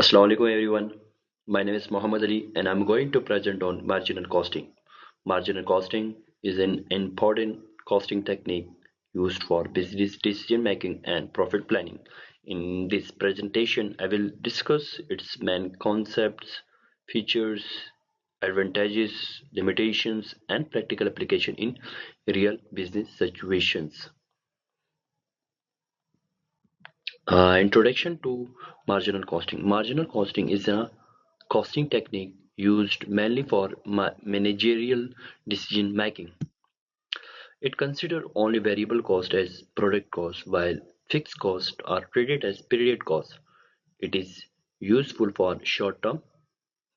Assalamu alaikum everyone. My name is Muhammad Ali and I'm going to present on marginal costing. Marginal costing is an important costing technique used for business decision making and profit planning. In this presentation, I will discuss its main concepts, features, advantages, limitations, and practical application in real business situations. Introduction to marginal costing. Marginal costing is a costing technique used mainly for managerial decision making. It considers only variable cost as product cost while fixed costs are treated as period costs. It is useful for short-term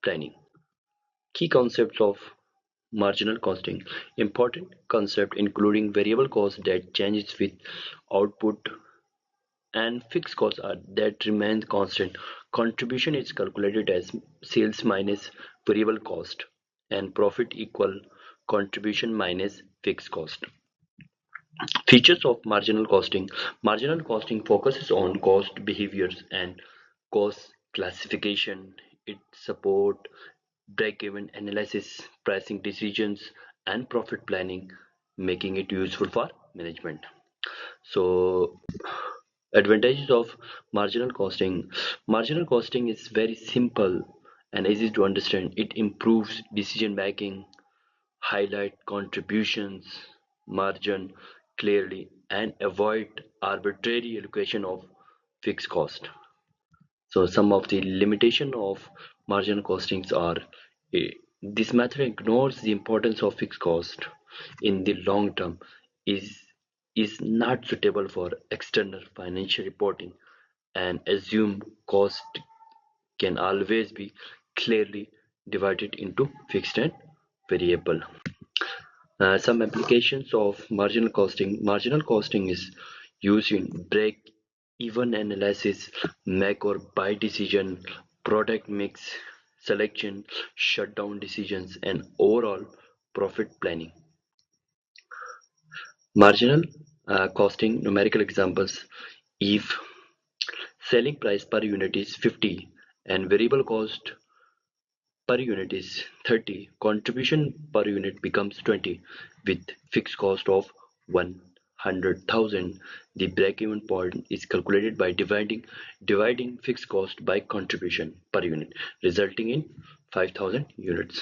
planning. Key concepts of marginal costing. Important concept including variable cost that changes with output and fixed costs are that remain constant. Contribution is calculated as sales minus variable cost and profit equal contribution minus fixed cost. Features of marginal costing. Marginal costing focuses on cost behaviors and cost classification. It supports break-even analysis, pricing decisions, and profit planning, making it useful for management. So advantages of marginal costing. Marginal costing is very simple and easy to understand. It improves decision making, highlight contributions, margin clearly, and avoid arbitrary allocation of fixed cost. So some of the limitation of marginal costings are this method ignores the importance of fixed cost in the long term, is is not suitable for external financial reporting, and assume cost can always be clearly divided into fixed and variable. Some applications of marginal costing. Marginal costing is used in break-even analysis, make or buy decision, product mix selection, shutdown decisions, and overall profit planning. Marginal costing numerical examples. If selling price per unit is 50 and variable cost per unit is 30, contribution per unit becomes 20 with fixed cost of 100,000. The break-even point is calculated by dividing fixed cost by contribution per unit, resulting in 5,000 units.